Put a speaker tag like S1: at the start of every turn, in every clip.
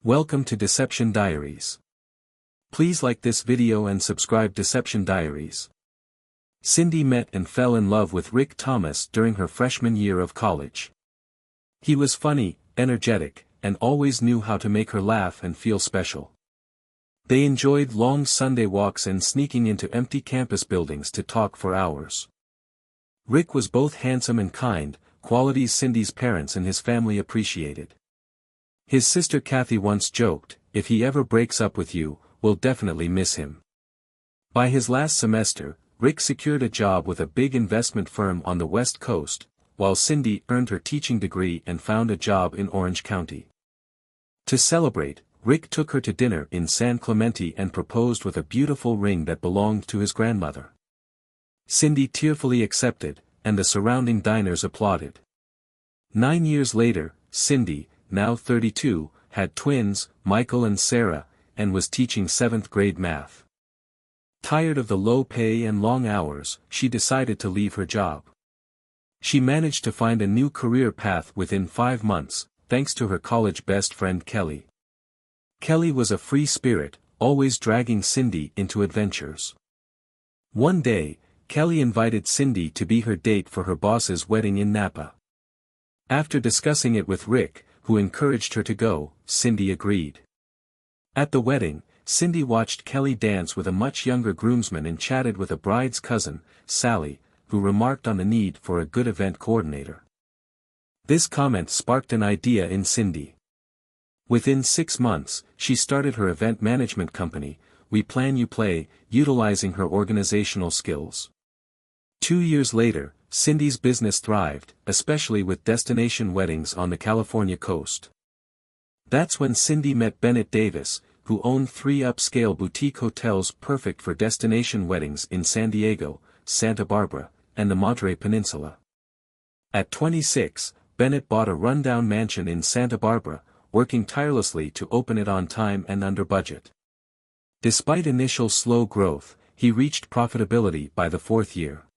S1: Welcome to Deception Diaries. Please like this video and subscribe. Deception Diaries. Cindy met and fell in love with Rick Thomas during her freshman year of college. He was funny, energetic, and always knew how to make her laugh and feel special. They enjoyed long Sunday walks and sneaking into empty campus buildings to talk for hours. Rick was both handsome and kind, qualities Cindy's parents and his family appreciated. His sister Kathy once joked, "If he ever breaks up with you, we'll definitely miss him." By his last semester, Rick secured a job with a big investment firm on the West Coast, while Cindy earned her teaching degree and found a job in Orange County. To celebrate, Rick took her to dinner in San Clemente and proposed with a beautiful ring that belonged to his grandmother. Cindy tearfully accepted, and the surrounding diners applauded. 9 years later, Cindy, now 32, had twins, Michael and Sarah, and was teaching 7th grade math. Tired of the low pay and long hours, she decided to leave her job. She managed to find a new career path within 5 months, thanks to her college best friend Kelly. Kelly was a free spirit, always dragging Cindy into adventures. One day, Kelly invited Cindy to be her date for her boss's wedding in Napa. After discussing it with Rick, who encouraged her to go, Cindy agreed. At the wedding, Cindy watched Kelly dance with a much younger groomsman and chatted with a bride's cousin, Sally, who remarked on the need for a good event coordinator. This comment sparked an idea in Cindy. Within 6 months, she started her event management company, We Plan You Play, utilizing her organizational skills. 2 years later, Cindy's business thrived, especially with destination weddings on the California coast. That's when Cindy met Bennett Davis, who owned 3 upscale boutique hotels perfect for destination weddings in San Diego, Santa Barbara, and the Monterey Peninsula. At 26, Bennett bought a rundown mansion in Santa Barbara, working tirelessly to open it on time and under budget. Despite initial slow growth, he reached profitability by the 4th year.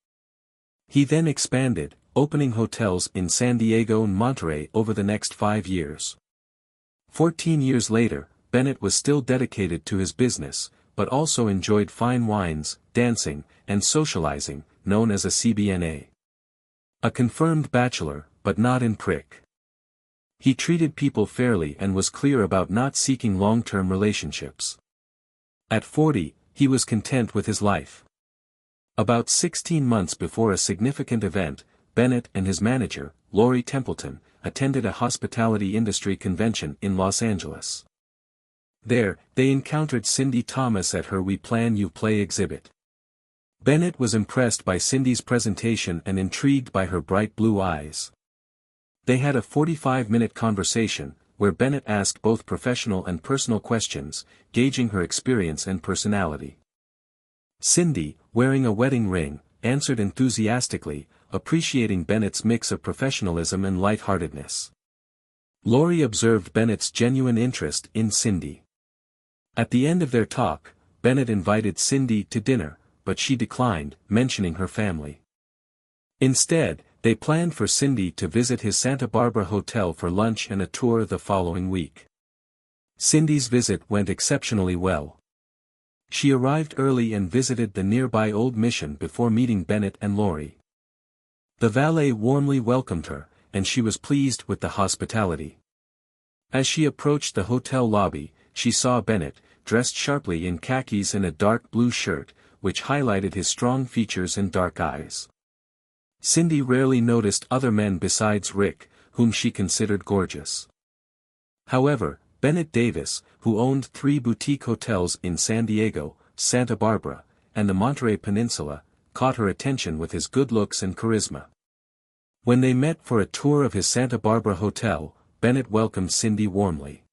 S1: He then expanded, opening hotels in San Diego and Monterey over the next 5 years. 14 years later, Bennett was still dedicated to his business, but also enjoyed fine wines, dancing, and socializing, known as a CBNA. A confirmed bachelor, but not in prick. He treated people fairly and was clear about not seeking long-term relationships. At 40, he was content with his life. About 16 months before a significant event, Bennett and his manager, Lori Templeton, attended a hospitality industry convention in Los Angeles. There, they encountered Cindy Thomas at her We Plan You Play exhibit. Bennett was impressed by Cindy's presentation and intrigued by her bright blue eyes. They had a 45-minute conversation, where Bennett asked both professional and personal questions, gauging her experience and personality. Cindy, wearing a wedding ring, answered enthusiastically, appreciating Bennett's mix of professionalism and lightheartedness. Lori observed Bennett's genuine interest in Cindy. At the end of their talk, Bennett invited Cindy to dinner, but she declined, mentioning her family. Instead, they planned for Cindy to visit his Santa Barbara hotel for lunch and a tour the following week. Cindy's visit went exceptionally well. She arrived early and visited the nearby Old Mission before meeting Bennett and Lori. The valet warmly welcomed her, and she was pleased with the hospitality. As she approached the hotel lobby, she saw Bennett, dressed sharply in khakis and a dark blue shirt, which highlighted his strong features and dark eyes. Cindy rarely noticed other men besides Rick, whom she considered gorgeous. However, Bennett Davis, who owned 3 boutique hotels in San Diego, Santa Barbara, and the Monterey Peninsula, caught her attention with his good looks and charisma. When they met for a tour of his Santa Barbara hotel, Bennett welcomed Cindy warmly.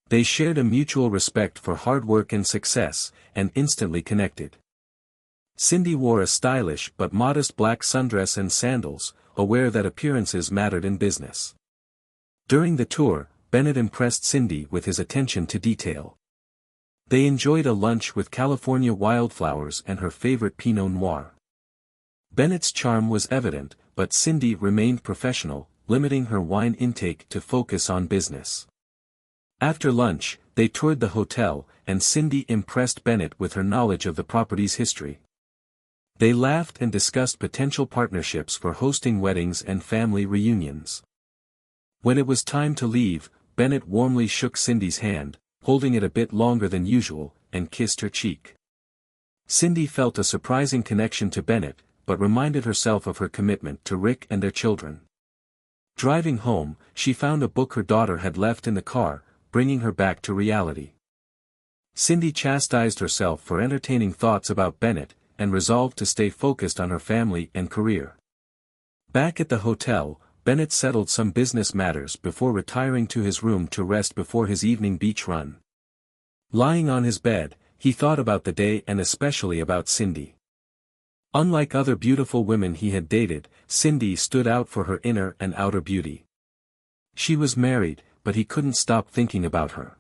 S1: They shared a mutual respect for hard work and success, and instantly connected. Cindy wore a stylish but modest black sundress and sandals, aware that appearances mattered in business. During the tour, Bennett impressed Cindy with his attention to detail. They enjoyed a lunch with California wildflowers and her favorite Pinot Noir. Bennett's charm was evident, but Cindy remained professional, limiting her wine intake to focus on business. After lunch, they toured the hotel, and Cindy impressed Bennett with her knowledge of the property's history. They laughed and discussed potential partnerships for hosting weddings and family reunions. When it was time to leave, Bennett warmly shook Cindy's hand, holding it a bit longer than usual, and kissed her cheek. Cindy felt a surprising connection to Bennett, but reminded herself of her commitment to Rick and their children. Driving home, she found a book her daughter had left in the car, bringing her back to reality. Cindy chastised herself for entertaining thoughts about Bennett, and resolved to stay focused on her family and career. Back at the hotel, Bennett settled some business matters before retiring to his room to rest before his evening beach run. Lying on his bed, he thought about the day and especially about Cindy. Unlike other beautiful women he had dated, Cindy stood out for her inner and outer beauty. She was married, but he couldn't stop thinking about her.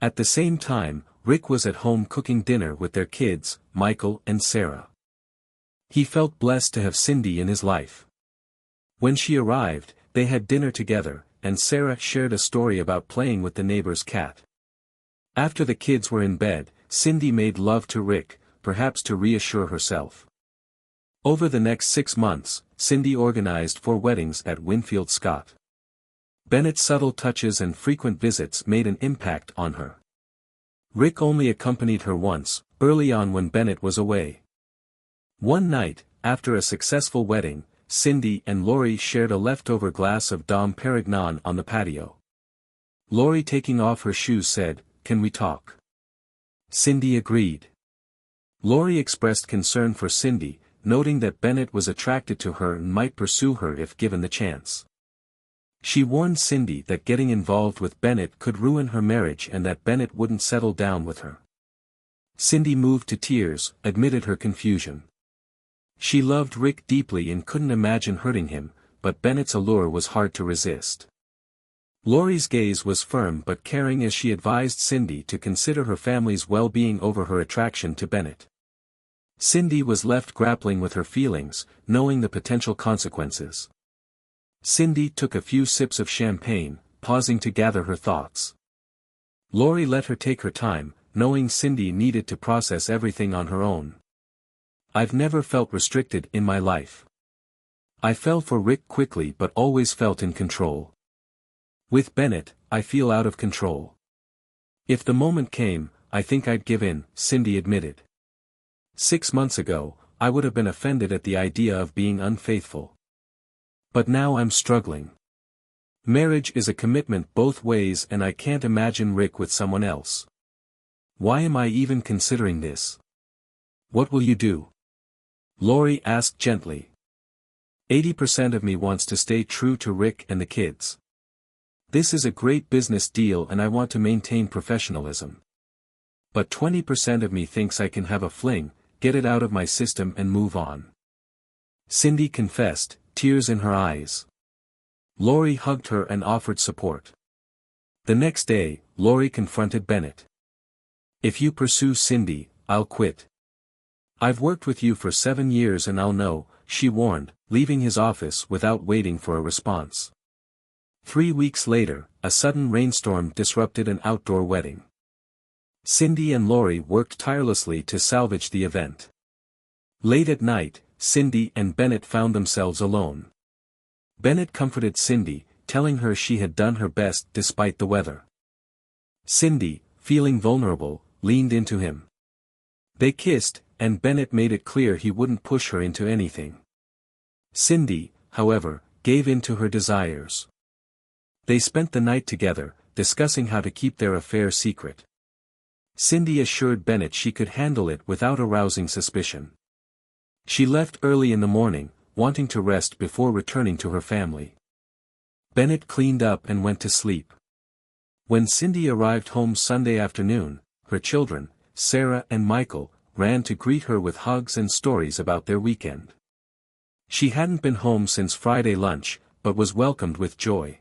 S1: At the same time, Rick was at home cooking dinner with their kids, Michael and Sarah. He felt blessed to have Cindy in his life. When she arrived, they had dinner together, and Sarah shared a story about playing with the neighbor's cat. After the kids were in bed, Cindy made love to Rick, perhaps to reassure herself. Over the next 6 months, Cindy organized 4 weddings at Winfield Scott. Bennett's subtle touches and frequent visits made an impact on her. Rick only accompanied her once, early on when Bennett was away. One night, after a successful wedding, Cindy and Lori shared a leftover glass of Dom Perignon on the patio. Lori, taking off her shoes, said, "Can we talk?" Cindy agreed. Lori expressed concern for Cindy, noting that Bennett was attracted to her and might pursue her if given the chance. She warned Cindy that getting involved with Bennett could ruin her marriage and that Bennett wouldn't settle down with her. Cindy, moved to tears, admitted her confusion. She loved Rick deeply and couldn't imagine hurting him, but Bennett's allure was hard to resist. Lori's gaze was firm but caring as she advised Cindy to consider her family's well-being over her attraction to Bennett. Cindy was left grappling with her feelings, knowing the potential consequences. Cindy took a few sips of champagne, pausing to gather her thoughts. Lori let her take her time, knowing Cindy needed to process everything on her own. "I've never felt restricted in my life. I fell for Rick quickly but always felt in control. With Bennett, I feel out of control. If the moment came, I think I'd give in," Cindy admitted. 6 months ago, I would have been offended at the idea of being unfaithful. But now I'm struggling. Marriage is a commitment both ways and I can't imagine Rick with someone else. Why am I even considering this? What will you do? Lori asked gently. 80% of me wants to stay true to Rick and the kids. This is a great business deal and I want to maintain professionalism. But 20% of me thinks I can have a fling, get it out of my system and move on. Cindy confessed, tears in her eyes. Lori hugged her and offered support. The next day, Lori confronted Bennett. "If you pursue Cindy, I'll quit. I've worked with you for 7 years and I'll know," she warned, leaving his office without waiting for a response. 3 weeks later, a sudden rainstorm disrupted an outdoor wedding. Cindy and Lori worked tirelessly to salvage the event. Late at night, Cindy and Bennett found themselves alone. Bennett comforted Cindy, telling her she had done her best despite the weather. Cindy, feeling vulnerable, leaned into him. They kissed, and Bennett made it clear he wouldn't push her into anything. Cindy, however, gave in to her desires. They spent the night together, discussing how to keep their affair secret. Cindy assured Bennett she could handle it without arousing suspicion. She left early in the morning, wanting to rest before returning to her family. Bennett cleaned up and went to sleep. When Cindy arrived home Sunday afternoon, her children, Sarah and Michael, ran to greet her with hugs and stories about their weekend. She hadn't been home since Friday lunch, but was welcomed with joy.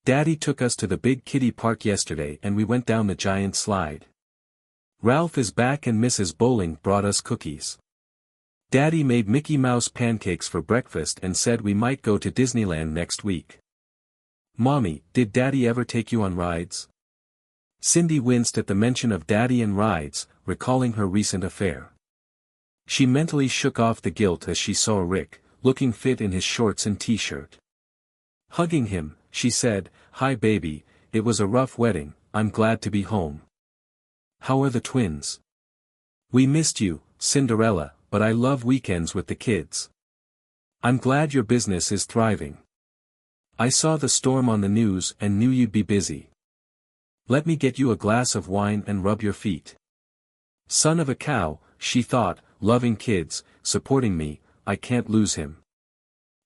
S1: "Daddy took us to the big kiddie park yesterday and we went down the giant slide. Ralph is back and Mrs. Bowling brought us cookies. Daddy made Mickey Mouse pancakes for breakfast and said we might go to Disneyland next week. "Mommy, did Daddy ever take you on rides?" Cindy winced at the mention of Daddy and rides, recalling her recent affair. She mentally shook off the guilt as she saw Rick, looking fit in his shorts and t-shirt. Hugging him, she said, "Hi baby, it was a rough wedding, I'm glad to be home. How are the twins? We missed you, Cinderella, but I love weekends with the kids. I'm glad your business is thriving. I saw the storm on the news and knew you'd be busy. Let me get you a glass of wine and rub your feet." Son of a cow, she thought, loving kids, supporting me, I can't lose him.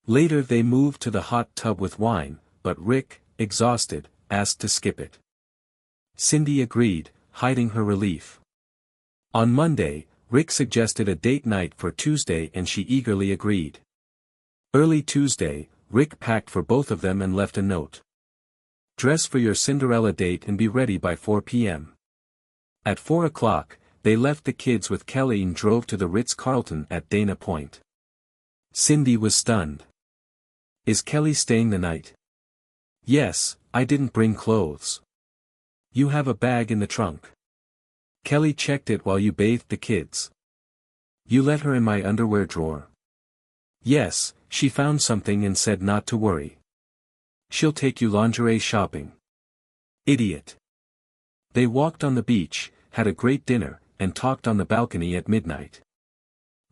S1: Later they moved to the hot tub with wine, but Rick, exhausted, asked to skip it. Cindy agreed, hiding her relief. On Monday, Rick suggested a date night for Tuesday and she eagerly agreed. Early Tuesday, Rick packed for both of them and left a note. "Dress for your Cinderella date and be ready by 4 p.m. At 4 o'clock, they left the kids with Kelly and drove to the Ritz-Carlton at Dana Point. Cindy was stunned. "Is Kelly staying the night?" "Yes, I didn't bring clothes." "You have a bag in the trunk. Kelly checked it while you bathed the kids." "You let her in my underwear drawer." "Yes, she found something and said not to worry. She'll take you lingerie shopping." Idiot. They walked on the beach, had a great dinner, and talked on the balcony at midnight.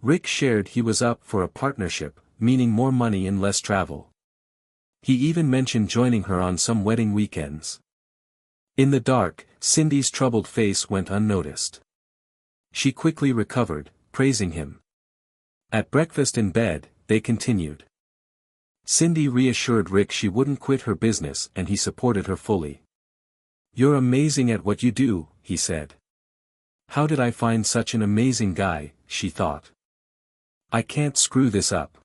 S1: Rick shared he was up for a partnership, meaning more money and less travel. He even mentioned joining her on some wedding weekends. In the dark, Cindy's troubled face went unnoticed. She quickly recovered, praising him. At breakfast in bed, they continued. Cindy reassured Rick she wouldn't quit her business and he supported her fully. "You're amazing at what you do," he said. "How did I find such an amazing guy?" she thought. "I can't screw this up."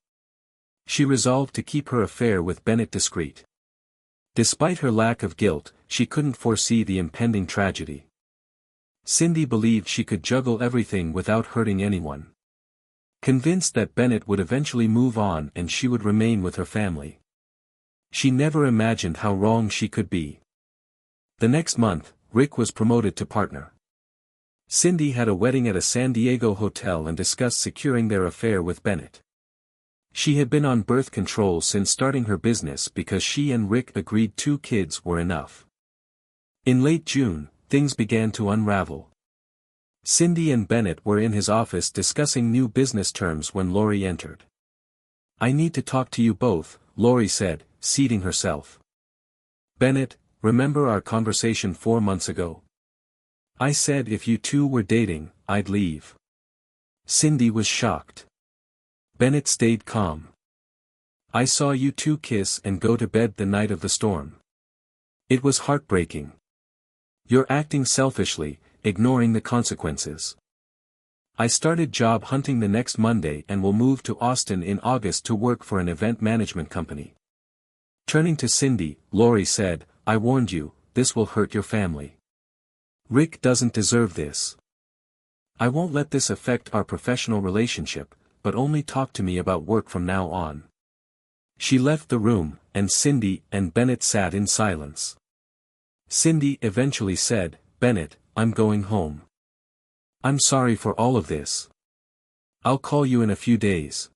S1: She resolved to keep her affair with Bennett discreet. Despite her lack of guilt, she couldn't foresee the impending tragedy. Cindy believed she could juggle everything without hurting anyone. Convinced that Bennett would eventually move on and she would remain with her family. She never imagined how wrong she could be. The next month, Rick was promoted to partner. Cindy had a wedding at a San Diego hotel and discussed securing their affair with Bennett. She had been on birth control since starting her business because she and Rick agreed 2 kids were enough. In late June, things began to unravel. Cindy and Bennett were in his office discussing new business terms when Lori entered. "I need to talk to you both," Lori said, seating herself. "Bennett, remember our conversation 4 months ago? I said if you two were dating, I'd leave." Cindy was shocked. Bennett stayed calm. "I saw you two kiss and go to bed the night of the storm. It was heartbreaking. You're acting selfishly, ignoring the consequences. I started job hunting the next Monday and will move to Austin in August to work for an event management company." Turning to Cindy, Lori said, "I warned you, this will hurt your family. Rick doesn't deserve this. I won't let this affect our professional relationship, but only talk to me about work from now on." She left the room, and Cindy and Bennett sat in silence. Cindy eventually said, "Bennett, I'm going home. I'm sorry for all of this. I'll call you in a few days."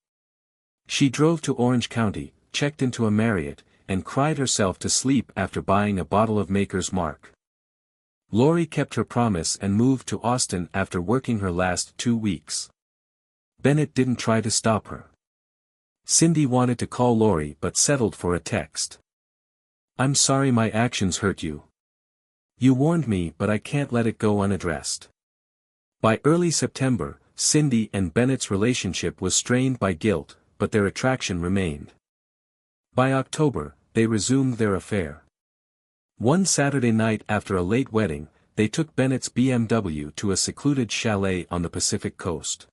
S1: She drove to Orange County, checked into a Marriott, and cried herself to sleep after buying a bottle of Maker's Mark. Lori kept her promise and moved to Austin after working her last 2 weeks. Bennett didn't try to stop her. Cindy wanted to call Lori but settled for a text. "I'm sorry my actions hurt you. You warned me but I can't let it go unaddressed." By early September, Cindy and Bennett's relationship was strained by guilt, but their attraction remained. By October, they resumed their affair. One Saturday night after a late wedding, they took Bennett's BMW to a secluded chalet on the Pacific coast.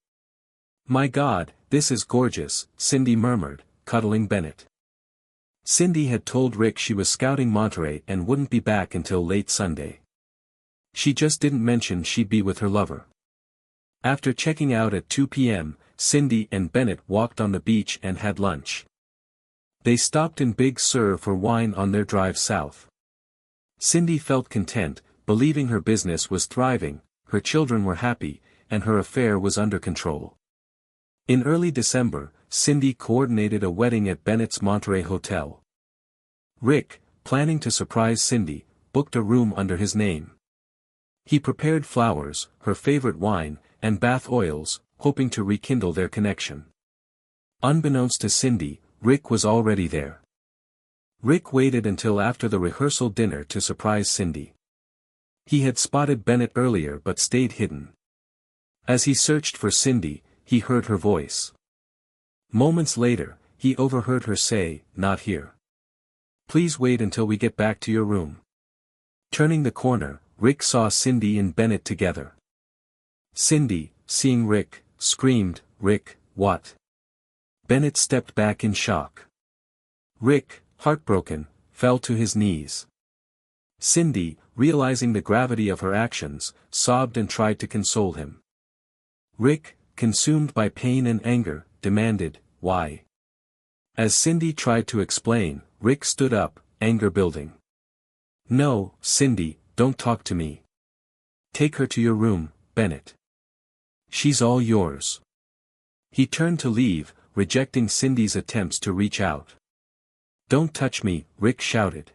S1: "My God, this is gorgeous," Cindy murmured, cuddling Bennett. Cindy had told Rick she was scouting Monterey and wouldn't be back until late Sunday. She just didn't mention she'd be with her lover. After checking out at 2 p.m., Cindy and Bennett walked on the beach and had lunch. They stopped in Big Sur for wine on their drive south. Cindy felt content, believing her business was thriving, her children were happy, and her affair was under control. In early December, Cindy coordinated a wedding at Bennett's Monterey Hotel. Rick, planning to surprise Cindy, booked a room under his name. He prepared flowers, her favorite wine, and bath oils, hoping to rekindle their connection. Unbeknownst to Cindy, Rick was already there. Rick waited until after the rehearsal dinner to surprise Cindy. He had spotted Bennett earlier but stayed hidden. As he searched for Cindy, he heard her voice. Moments later, he overheard her say, "Not here. Please wait until we get back to your room." Turning the corner, Rick saw Cindy and Bennett together. Cindy, seeing Rick, screamed, "Rick, what?" Bennett stepped back in shock. Rick, heartbroken, fell to his knees. Cindy, realizing the gravity of her actions, sobbed and tried to console him. Rick, consumed by pain and anger, demanded, "Why?" As Cindy tried to explain, Rick stood up, anger building. "No, Cindy, don't talk to me. Take her to your room, Bennett. She's all yours." He turned to leave, rejecting Cindy's attempts to reach out. "Don't touch me," Rick shouted.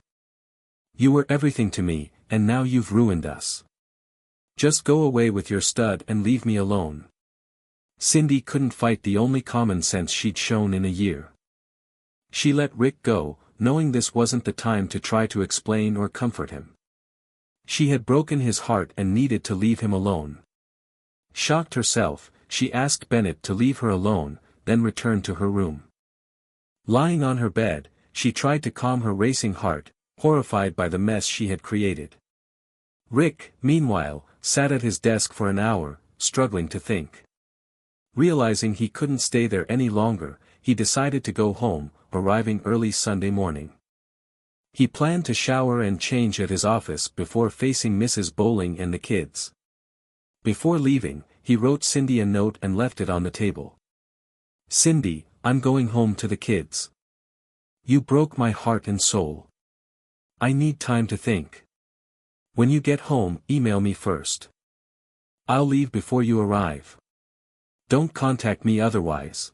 S1: "You were everything to me, and now you've ruined us. Just go away with your stud and leave me alone." Cindy couldn't fight the only common sense she'd shown in a year. She let Rick go, knowing this wasn't the time to try to explain or comfort him. She had broken his heart and needed to leave him alone. Shocked herself, she asked Bennett to leave her alone, then returned to her room. Lying on her bed, she tried to calm her racing heart, horrified by the mess she had created. Rick, meanwhile, sat at his desk for an hour, struggling to think. Realizing he couldn't stay there any longer, he decided to go home, arriving early Sunday morning. He planned to shower and change at his office before facing Mrs. Bowling and the kids. Before leaving, he wrote Cindy a note and left it on the table. "Cindy, I'm going home to the kids. You broke my heart and soul. I need time to think. When you get home, email me first. I'll leave before you arrive. Don't contact me otherwise.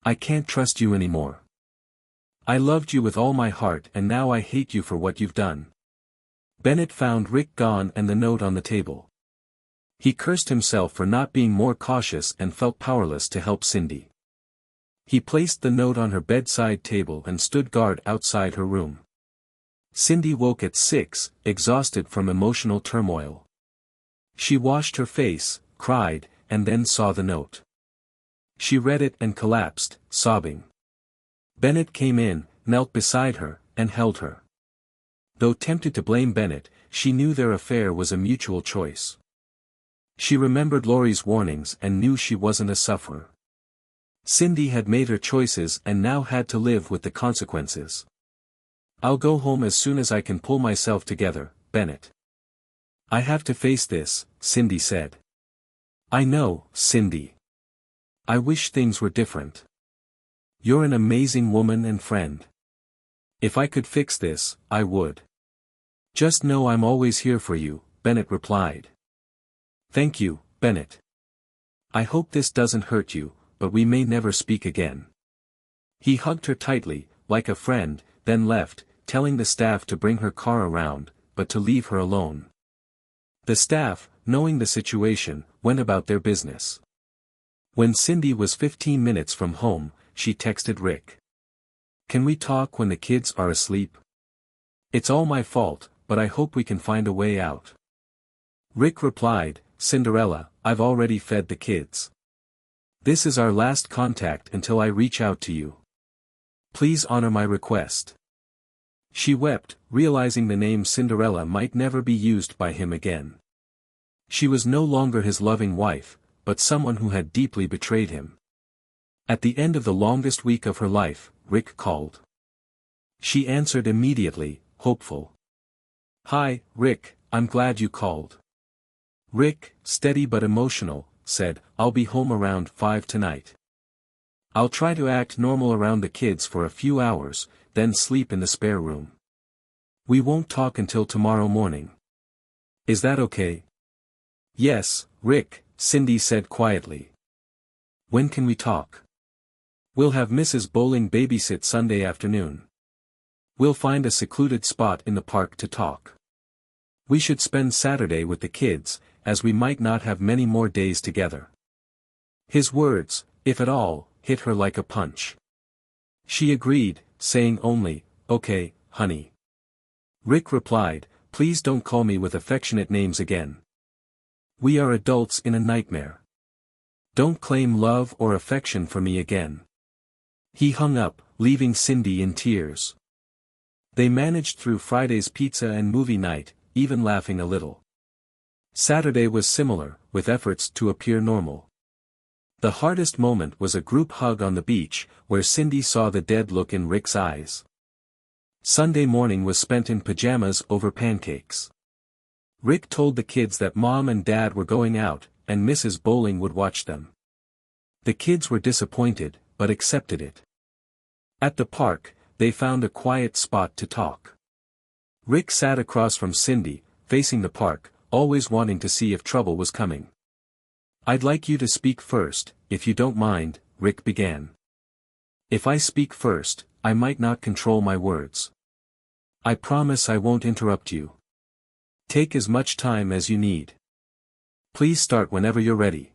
S1: I can't trust you anymore. I loved you with all my heart and now I hate you for what you've done." Bennett found Rick gone and the note on the table. He cursed himself for not being more cautious and felt powerless to help Cindy. He placed the note on her bedside table and stood guard outside her room. Cindy woke at 6, exhausted from emotional turmoil. She washed her face, cried, and then saw the note. She read it and collapsed, sobbing. Bennett came in, knelt beside her, and held her. Though tempted to blame Bennett, she knew their affair was a mutual choice. She remembered Laurie's warnings and knew she wasn't a sufferer. Cindy had made her choices and now had to live with the consequences. "I'll go home as soon as I can pull myself together, Bennett. I have to face this," Cindy said. "I know, Cindy. I wish things were different. You're an amazing woman and friend. If I could fix this, I would. Just know I'm always here for you," Bennett replied. "Thank you, Bennett. I hope this doesn't hurt you, but we may never speak again." He hugged her tightly, like a friend, then left, telling the staff to bring her car around, but to leave her alone. The staff, knowing the situation, went about their business. When Cindy was 15 minutes from home, she texted Rick. "Can we talk when the kids are asleep? It's all my fault, but I hope we can find a way out." Rick replied, "Cinderella, I've already fed the kids. This is our last contact until I reach out to you. Please honor my request." She wept, realizing the name Cinderella might never be used by him again. She was no longer his loving wife, but someone who had deeply betrayed him. At the end of the longest week of her life, Rick called. She answered immediately, hopeful. "Hi, Rick, I'm glad you called." Rick, steady but emotional, said, "I'll be home around 5 tonight. I'll try to act normal around the kids for a few hours, then sleep in the spare room. We won't talk until tomorrow morning. Is that okay? Yes, Rick, Cindy said quietly. When can we talk? We'll have Mrs. Bowling babysit Sunday afternoon. We'll find a secluded spot in the park to talk. We should spend Saturday with the kids, as we might not have many more days together. His words, if at all, hit her like a punch. She agreed, saying only, "Okay, honey." Rick replied, "Please don't call me with affectionate names again. We are adults in a nightmare. Don't claim love or affection for me again." He hung up, leaving Cindy in tears. They managed through Friday's pizza and movie night, even laughing a little. Saturday was similar, with efforts to appear normal. The hardest moment was a group hug on the beach, where Cindy saw the dead look in Rick's eyes. Sunday morning was spent in pajamas over pancakes. Rick told the kids that Mom and Dad were going out, and Mrs. Bowling would watch them. The kids were disappointed, but accepted it. At the park, they found a quiet spot to talk. Rick sat across from Cindy, facing the park, always wanting to see if trouble was coming. "I'd like you to speak first, if you don't mind," Rick began. "If I speak first, I might not control my words. I promise I won't interrupt you. Take as much time as you need. Please start whenever you're ready."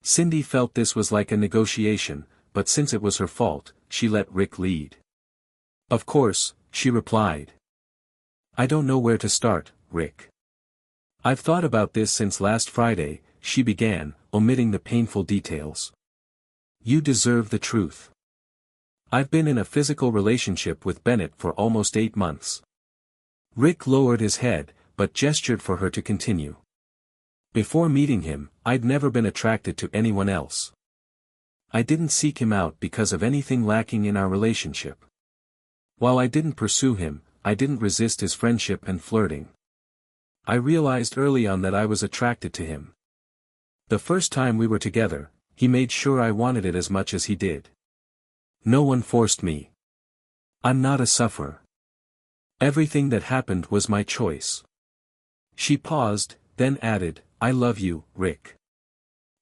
S1: Cindy felt this was like a negotiation, but since it was her fault, she let Rick lead. "Of course," she replied. "I don't know where to start, Rick. I've thought about this since last Friday," she began, omitting the painful details. "You deserve the truth. I've been in a physical relationship with Bennett for almost 8 months." Rick lowered his head, but gestured for her to continue. "Before meeting him, I'd never been attracted to anyone else. I didn't seek him out because of anything lacking in our relationship. While I didn't pursue him, I didn't resist his friendship and flirting. I realized early on that I was attracted to him. The first time we were together, he made sure I wanted it as much as he did. No one forced me. I'm not a sufferer. Everything that happened was my choice." She paused, then added, "I love you, Rick.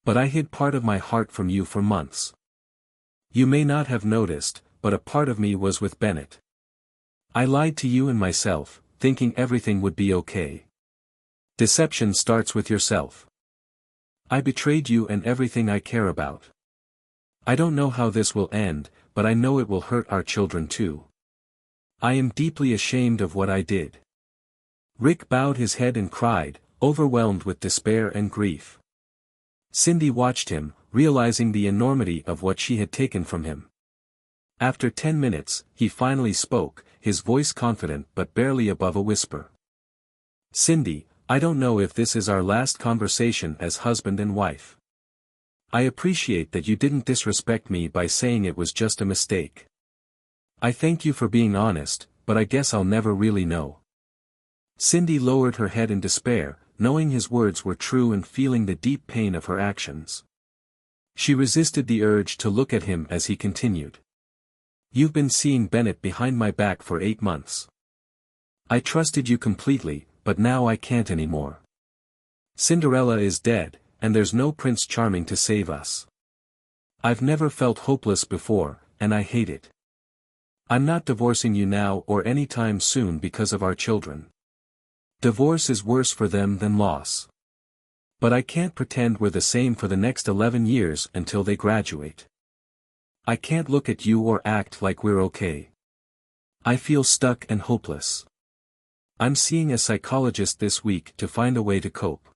S1: But I hid part of my heart from you for months. You may not have noticed, but a part of me was with Bennett. I lied to you and myself, thinking everything would be okay. Deception starts with yourself. I betrayed you and everything I care about. I don't know how this will end, but I know it will hurt our children too. I am deeply ashamed of what I did." Rick bowed his head and cried, overwhelmed with despair and grief. Cindy watched him, realizing the enormity of what she had taken from him. After 10 minutes, he finally spoke, his voice confident but barely above a whisper. "Cindy, I don't know if this is our last conversation as husband and wife. I appreciate that you didn't disrespect me by saying it was just a mistake. I thank you for being honest, but I guess I'll never really know." Cindy lowered her head in despair, knowing his words were true and feeling the deep pain of her actions. She resisted the urge to look at him as he continued. "You've been seeing Bennett behind my back for 8 months. I trusted you completely, but now I can't anymore. Cinderella is dead, and there's no Prince Charming to save us. I've never felt hopeless before, and I hate it. I'm not divorcing you now or any time soon because of our children. Divorce is worse for them than loss. But I can't pretend we're the same for the next 11 years until they graduate. I can't look at you or act like we're okay. I feel stuck and hopeless. I'm seeing a psychologist this week to find a way to cope."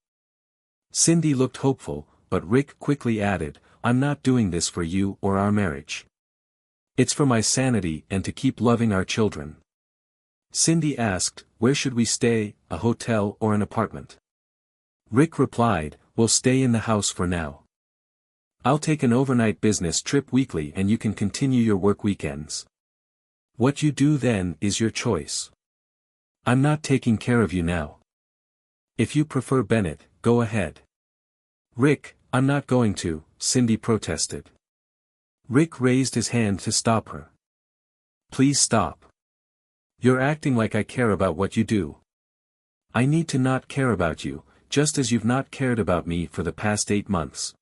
S1: Cindy looked hopeful, but Rick quickly added, "I'm not doing this for you or our marriage. It's for my sanity and to keep loving our children." Cindy asked, "Where should we stay, a hotel or an apartment?" Rick replied, "We'll stay in the house for now. I'll take an overnight business trip weekly and you can continue your work weekends. What you do then is your choice. I'm not taking care of you now. If you prefer Bennett, go ahead." "Rick, I'm not going to," Cindy protested. Rick raised his hand to stop her. Please stop. You're acting like I care about what you do. I need to not care about you, just as you've not cared about me for the past 8 months.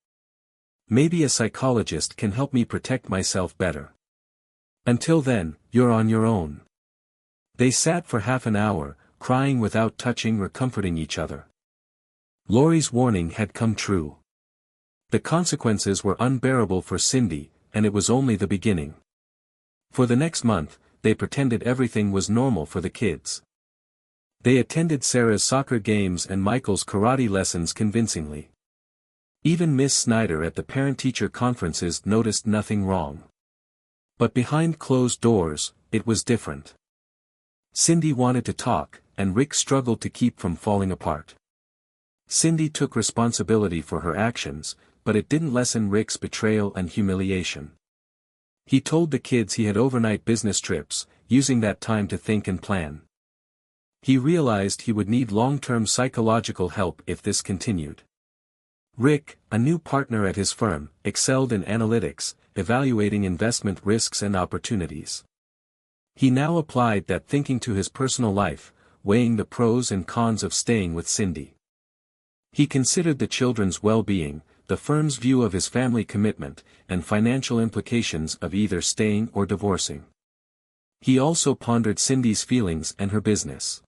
S1: Maybe a psychologist can help me protect myself better. Until then, you're on your own. They sat for half an hour, crying without touching or comforting each other. Laurie's warning had come true. The consequences were unbearable for Cindy, and it was only the beginning. For the next month, they pretended everything was normal for the kids. They attended Sarah's soccer games and Michael's karate lessons convincingly. Even Miss Snyder at the parent-teacher conferences noticed nothing wrong. But behind closed doors, it was different. Cindy wanted to talk, and Rick struggled to keep from falling apart. Cindy took responsibility for her actions, but it didn't lessen Rick's betrayal and humiliation. He told the kids he had overnight business trips, using that time to think and plan. He realized he would need long-term psychological help if this continued. Rick, a new partner at his firm, excelled in analytics, evaluating investment risks and opportunities. He now applied that thinking to his personal life, weighing the pros and cons of staying with Cindy. He considered the children's well-being, the firm's view of his family commitment, and financial implications of either staying or divorcing. He also pondered Cindy's feelings and her business.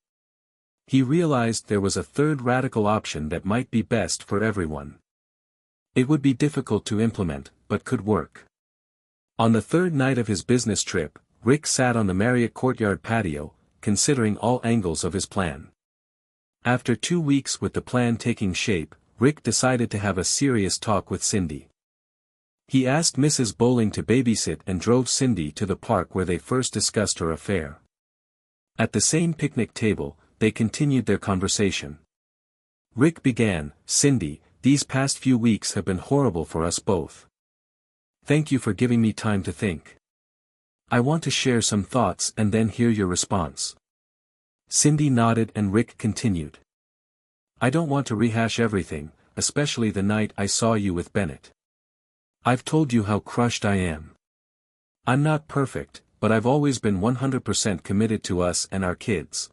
S1: He realized there was a third radical option that might be best for everyone. It would be difficult to implement, but could work. On the third night of his business trip, Rick sat on the Marriott courtyard patio, considering all angles of his plan. After 2 weeks with the plan taking shape, Rick decided to have a serious talk with Cindy. He asked Mrs. Bowling to babysit and drove Cindy to the park where they first discussed her affair. At the same picnic table, they continued their conversation. Rick began, "Cindy, these past few weeks have been horrible for us both. Thank you for giving me time to think. I want to share some thoughts and then hear your response." Cindy nodded and Rick continued. "I don't want to rehash everything, especially the night I saw you with Bennett. I've told you how crushed I am. I'm not perfect, but I've always been 100% committed to us and our kids.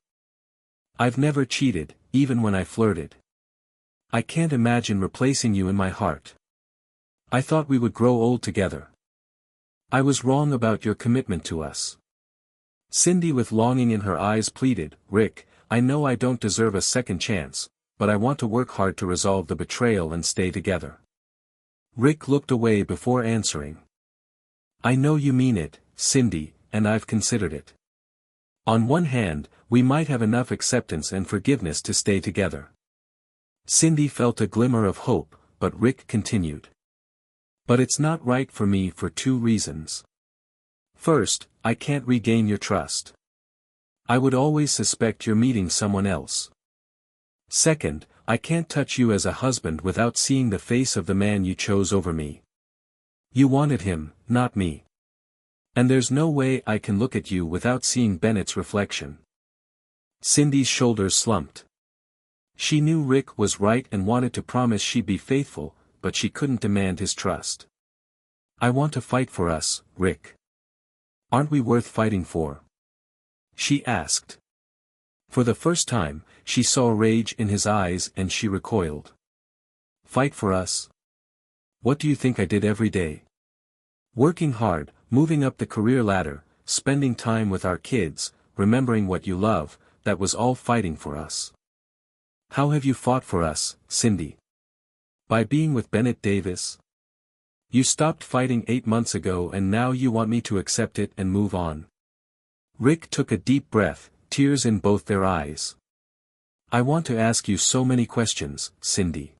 S1: I've never cheated, even when I flirted. I can't imagine replacing you in my heart. I thought we would grow old together. I was wrong about your commitment to us." Cindy with longing in her eyes pleaded, "Rick, I know I don't deserve a second chance, but I want to work hard to resolve the betrayal and stay together." Rick looked away before answering. "I know you mean it, Cindy, and I've considered it. On one hand, we might have enough acceptance and forgiveness to stay together." Cindy felt a glimmer of hope, but Rick continued. "But it's not right for me for 2 reasons. First, I can't regain your trust. I would always suspect you're meeting someone else. Second, I can't touch you as a husband without seeing the face of the man you chose over me. You wanted him, not me. And there's no way I can look at you without seeing Bennett's reflection." Cindy's shoulders slumped. She knew Rick was right and wanted to promise she'd be faithful, but she couldn't demand his trust. "I want to fight for us, Rick. Aren't we worth fighting for?" she asked. For the first time, she saw rage in his eyes and she recoiled. "Fight for us? What do you think I did every day? Working hard, moving up the career ladder, spending time with our kids, remembering what you love, that was all fighting for us. How have you fought for us, Cindy? By being with Bennett Davis? You stopped fighting 8 months ago and now you want me to accept it and move on." Rick took a deep breath, tears in both their eyes. "I want to ask you so many questions, Cindy.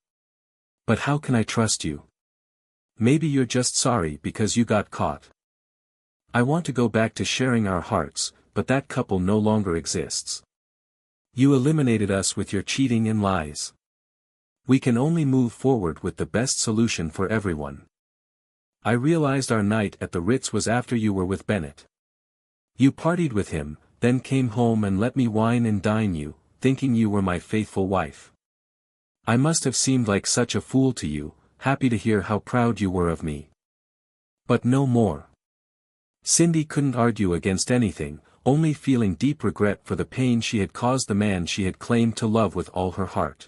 S1: But how can I trust you? Maybe you're just sorry because you got caught. I want to go back to sharing our hearts, but that couple no longer exists. You eliminated us with your cheating and lies. We can only move forward with the best solution for everyone. I realized our night at the Ritz was after you were with Bennett. You partied with him, then came home and let me wine and dine you, thinking you were my faithful wife. I must have seemed like such a fool to you, happy to hear how proud you were of me. But no more. Cindy couldn't argue against anything, only feeling deep regret for the pain she had caused the man she had claimed to love with all her heart.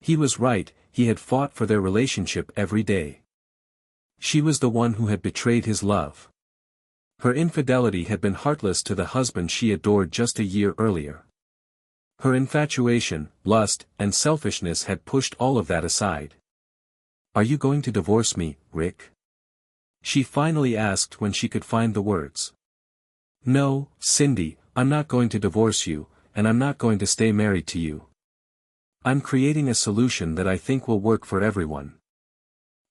S1: He was right, he had fought for their relationship every day. She was the one who had betrayed his love. Her infidelity had been heartless to the husband she adored just a year earlier. Her infatuation, lust, and selfishness had pushed all of that aside. "Are you going to divorce me, Rick?" she finally asked when she could find the words. "No, Cindy, I'm not going to divorce you, and I'm not going to stay married to you. I'm creating a solution that I think will work for everyone.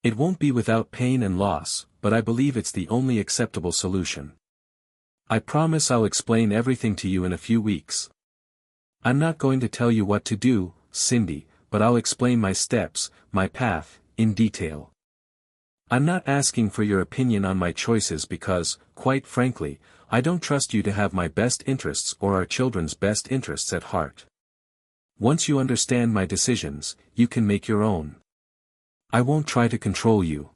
S1: It won't be without pain and loss, but I believe it's the only acceptable solution. I promise I'll explain everything to you in a few weeks. I'm not going to tell you what to do, Cindy, but I'll explain my steps, my path, in detail. I'm not asking for your opinion on my choices because, quite frankly, I don't trust you to have my best interests or our children's best interests at heart. Once you understand my decisions, you can make your own. I won't try to control you."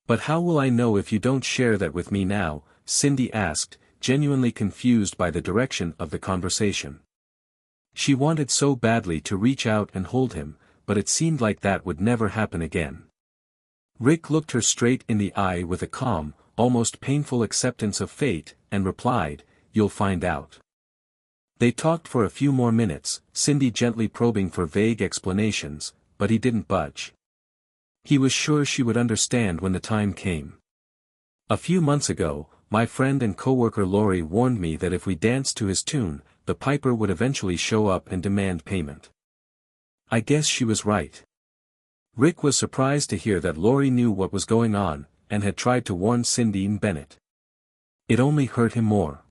S1: "But how will I know if you don't share that with me now?" Cindy asked, genuinely confused by the direction of the conversation. She wanted so badly to reach out and hold him, but it seemed like that would never happen again. Rick looked her straight in the eye with a calm, almost painful acceptance of fate, and replied, "You'll find out." They talked for a few more minutes, Cindy gently probing for vague explanations, but he didn't budge. He was sure she would understand when the time came. "A few months ago, my friend and coworker Lori warned me that if we danced to his tune, the piper would eventually show up and demand payment. I guess she was right." Rick was surprised to hear that Lori knew what was going on, and had tried to warn Cindy and Bennett. It only hurt him more.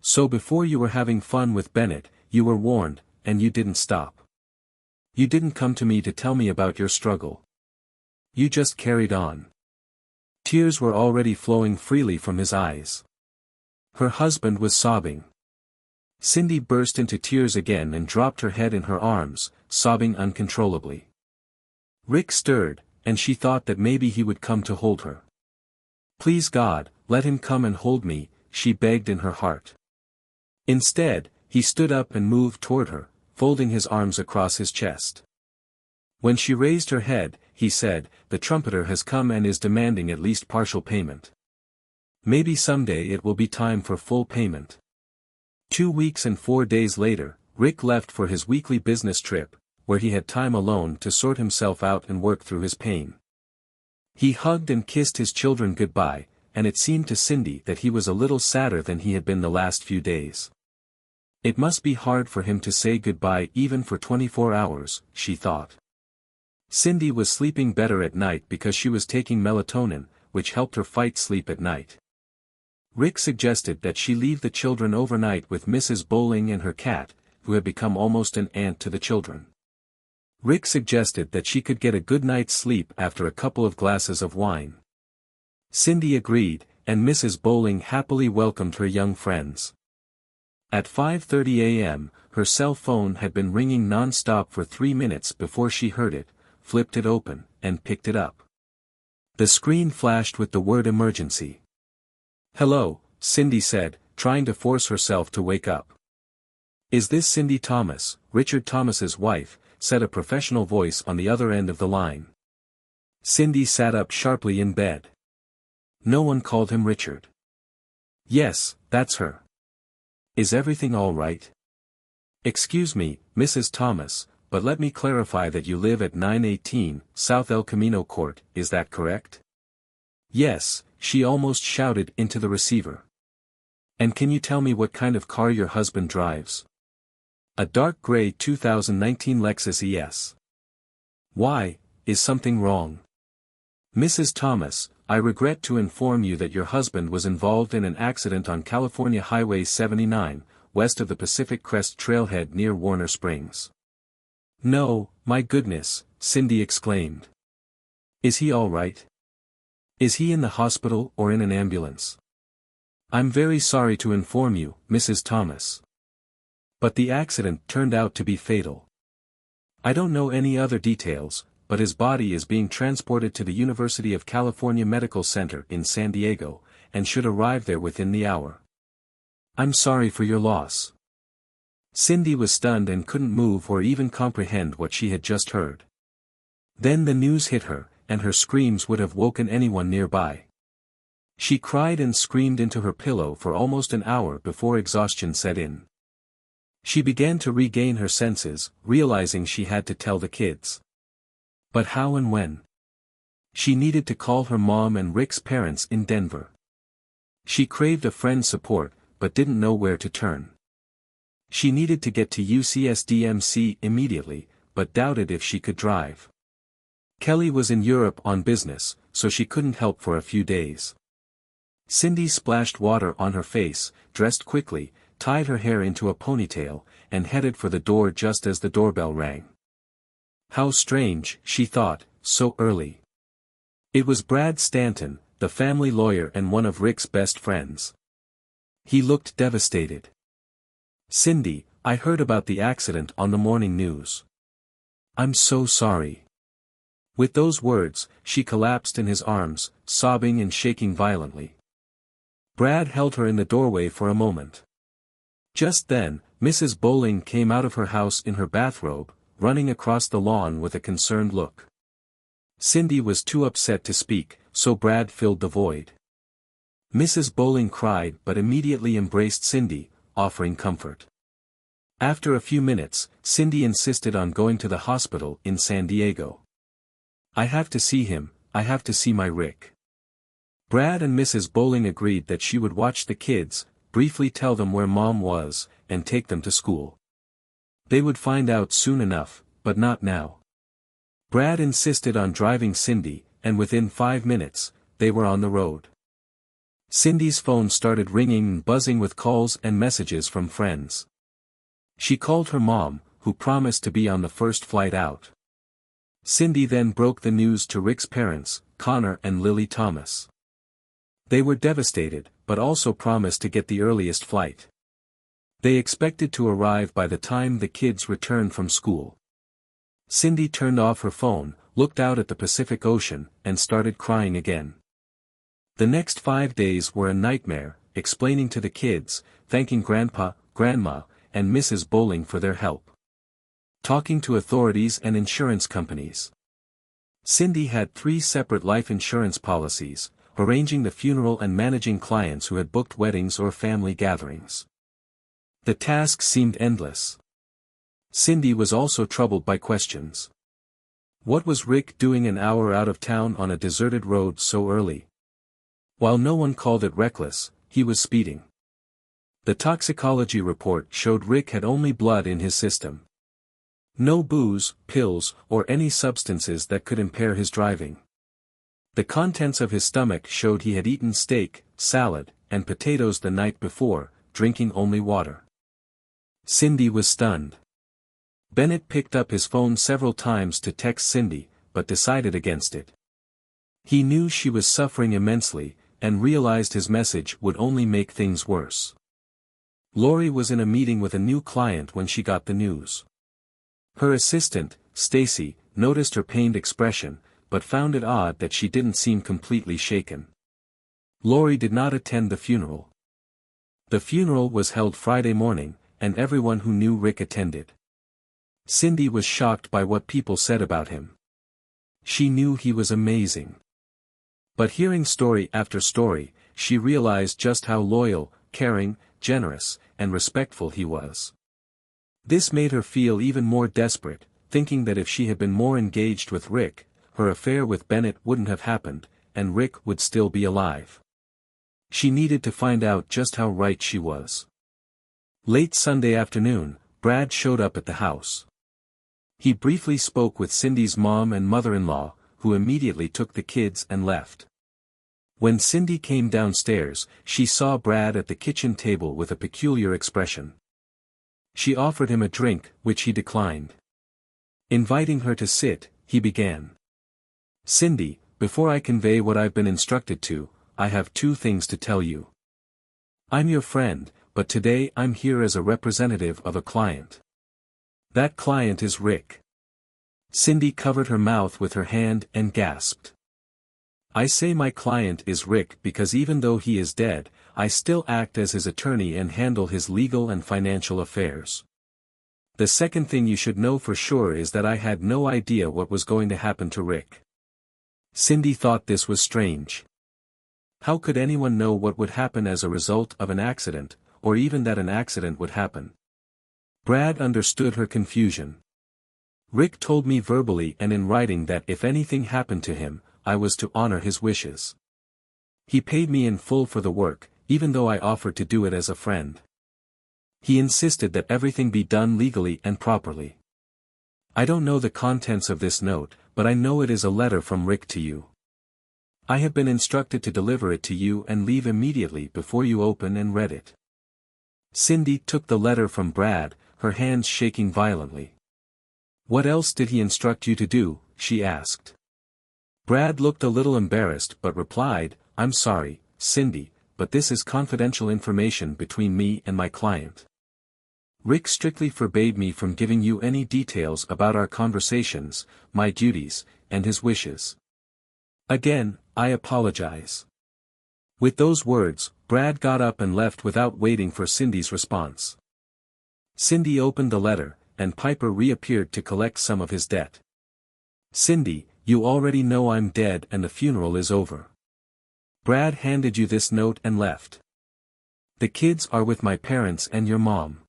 S1: "So before you were having fun with Bennett, you were warned, and you didn't stop. You didn't come to me to tell me about your struggle. You just carried on." Tears were already flowing freely from his eyes. Her husband was sobbing. Cindy burst into tears again and dropped her head in her arms, sobbing uncontrollably. Rick stirred, and she thought that maybe he would come to hold her. "Please God, let him come and hold me," she begged in her heart. Instead, he stood up and moved toward her, folding his arms across his chest. When she raised her head, he said, "The trumpeter has come and is demanding at least partial payment. Maybe someday it will be time for full payment." 2 weeks and 4 days later, Rick left for his weekly business trip, where he had time alone to sort himself out and work through his pain. He hugged and kissed his children goodbye, and it seemed to Cindy that he was a little sadder than he had been the last few days. It must be hard for him to say goodbye even for 24 hours, she thought. Cindy was sleeping better at night because she was taking melatonin, which helped her fight sleep at night. Rick suggested that she leave the children overnight with Mrs. Bowling and her cat, who had become almost an aunt to the children. Rick suggested that she could get a good night's sleep after a couple of glasses of wine. Cindy agreed, and Mrs. Bowling happily welcomed her young friends. At 5:30 a.m., her cell phone had been ringing non-stop for 3 minutes before she heard it, flipped it open, and picked it up. The screen flashed with the word emergency. "Hello," Cindy said, trying to force herself to wake up. "Is this Cindy Thomas, Richard Thomas's wife?" said a professional voice on the other end of the line. Cindy sat up sharply in bed. No one called him Richard. "Yes, that's her. Is everything all right?" "Excuse me, Mrs. Thomas, but let me clarify that you live at 918 South El Camino Court, is that correct?" "Yes," she almost shouted into the receiver. "And can you tell me what kind of car your husband drives?" "A dark gray 2019 Lexus ES." "Why, is something wrong?" "Mrs. Thomas, I regret to inform you that your husband was involved in an accident on California Highway 79, west of the Pacific Crest Trailhead near Warner Springs." "No, my goodness," Cindy exclaimed. "Is he all right? Is he in the hospital or in an ambulance?" "I'm very sorry to inform you, Mrs. Thomas. But the accident turned out to be fatal. I don't know any other details, but his body is being transported to the University of California Medical Center in San Diego, and should arrive there within the hour. I'm sorry for your loss. Cindy was stunned and couldn't move or even comprehend what she had just heard. Then the news hit her, and her screams would have woken anyone nearby. She cried and screamed into her pillow for almost an hour before exhaustion set in. She began to regain her senses, realizing she had to tell the kids. But how and when? She needed to call her mom and Rick's parents in Denver. She craved a friend's support, but didn't know where to turn. She needed to get to UCSDMC immediately, but doubted if she could drive. Kelly was in Europe on business, so she couldn't help for a few days. Cindy splashed water on her face, dressed quickly, tied her hair into a ponytail, and headed for the door just as the doorbell rang. How strange, she thought, so early. It was Brad Stanton, the family lawyer and one of Rick's best friends. He looked devastated. Cindy, I heard about the accident on the morning news. I'm so sorry. With those words, she collapsed in his arms, sobbing and shaking violently. Brad held her in the doorway for a moment. Just then, Mrs. Bowling came out of her house in her bathrobe, running across the lawn with a concerned look. Cindy was too upset to speak, so Brad filled the void. Mrs. Bowling cried but immediately embraced Cindy, offering comfort. After a few minutes, Cindy insisted on going to the hospital in San Diego. I have to see him, I have to see my Rick. Brad and Mrs. Bowling agreed that she would watch the kids, briefly tell them where Mom was, and take them to school. They would find out soon enough, but not now. Brad insisted on driving Cindy, and within 5 minutes, they were on the road. Cindy's phone started ringing and buzzing with calls and messages from friends. She called her mom, who promised to be on the first flight out. Cindy then broke the news to Rick's parents, Connor and Lily Thomas. They were devastated, but also promised to get the earliest flight. They expected to arrive by the time the kids returned from school. Cindy turned off her phone, looked out at the Pacific Ocean, and started crying again. The next 5 days were a nightmare, explaining to the kids, thanking Grandpa, Grandma, and Mrs. Bowling for their help. Talking to authorities and insurance companies. Cindy had 3 separate life insurance policies, arranging the funeral and managing clients who had booked weddings or family gatherings. The task seemed endless. Cindy was also troubled by questions. What was Rick doing an hour out of town on a deserted road so early? While no one called it reckless, he was speeding. The toxicology report showed Rick had only blood in his system. No booze, pills, or any substances that could impair his driving. The contents of his stomach showed he had eaten steak, salad, and potatoes the night before, drinking only water. Cindy was stunned. Bennett picked up his phone several times to text Cindy, but decided against it. He knew she was suffering immensely, and realized his message would only make things worse. Lori was in a meeting with a new client when she got the news. Her assistant, Stacy, noticed her pained expression, but found it odd that she didn't seem completely shaken. Lori did not attend the funeral. The funeral was held Friday morning, and everyone who knew Rick attended. Cindy was shocked by what people said about him. She knew he was amazing. But hearing story after story, she realized just how loyal, caring, generous, and respectful he was. This made her feel even more desperate, thinking that if she had been more engaged with Rick, her affair with Bennett wouldn't have happened, and Rick would still be alive. She needed to find out just how right she was. Late Sunday afternoon, Brad showed up at the house. He briefly spoke with Cindy's mom and mother-in-law, who immediately took the kids and left. When Cindy came downstairs, she saw Brad at the kitchen table with a peculiar expression. She offered him a drink, which he declined. Inviting her to sit, he began. Cindy, before I convey what I've been instructed to, I have 2 things to tell you. I'm your friend, but today I'm here as a representative of a client. That client is Rick. Cindy covered her mouth with her hand and gasped. I say my client is Rick because even though he is dead, I still act as his attorney and handle his legal and financial affairs. The second thing you should know for sure is that I had no idea what was going to happen to Rick. Cindy thought this was strange. How could anyone know what would happen as a result of an accident, or even that an accident would happen? Brad understood her confusion. Rick told me verbally and in writing that if anything happened to him, I was to honor his wishes. He paid me in full for the work, even though I offered to do it as a friend. He insisted that everything be done legally and properly. I don't know the contents of this note, but I know it is a letter from Rick to you. I have been instructed to deliver it to you and leave immediately before you open and read it. Cindy took the letter from Brad, her hands shaking violently. What else did he instruct you to do? She asked. Brad looked a little embarrassed but replied, I'm sorry, Cindy, but this is confidential information between me and my client. Rick strictly forbade me from giving you any details about our conversations, my duties, and his wishes. Again, I apologize. With those words, Brad got up and left without waiting for Cindy's response. Cindy opened the letter, and Piper reappeared to collect some of his debt. Cindy, you already know I'm dead and the funeral is over. Brad handed you this note and left. The kids are with my parents and your mom.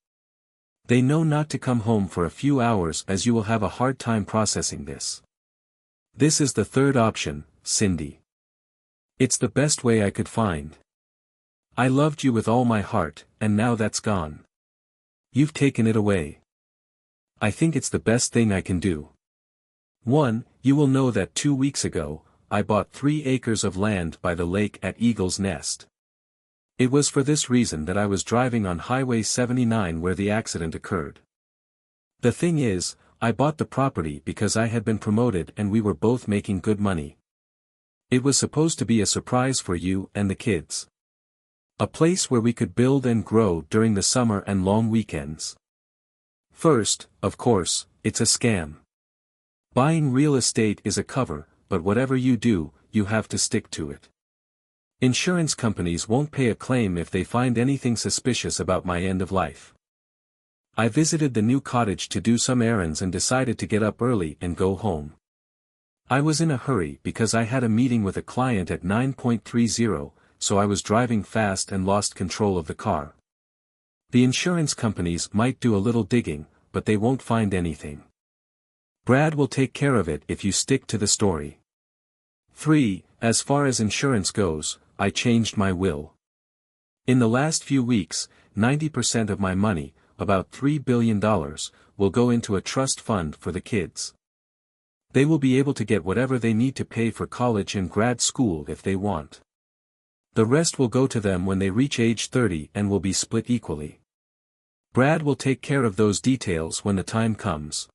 S1: They know not to come home for a few hours as you will have a hard time processing this. This is the third option, Cindy. It's the best way I could find. I loved you with all my heart, and now that's gone. You've taken it away. I think it's the best thing I can do. 1. You will know that 2 weeks ago, I bought 3 acres of land by the lake at Eagle's Nest. It was for this reason that I was driving on Highway 79 where the accident occurred. The thing is, I bought the property because I had been promoted and we were both making good money. It was supposed to be a surprise for you and the kids. A place where we could build and grow during the summer and long weekends. First, of course, it's a scam. Buying real estate is a cover, but whatever you do, you have to stick to it. Insurance companies won't pay a claim if they find anything suspicious about my end of life. I visited the new cottage to do some errands and decided to get up early and go home. I was in a hurry because I had a meeting with a client at 9:30, so I was driving fast and lost control of the car. The insurance companies might do a little digging, but they won't find anything. Brad will take care of it if you stick to the story. 3. As far as insurance goes, I changed my will. In the last few weeks, 90% of my money, about $3 billion, will go into a trust fund for the kids. They will be able to get whatever they need to pay for college and grad school if they want. The rest will go to them when they reach age 30 and will be split equally. Brad will take care of those details when the time comes.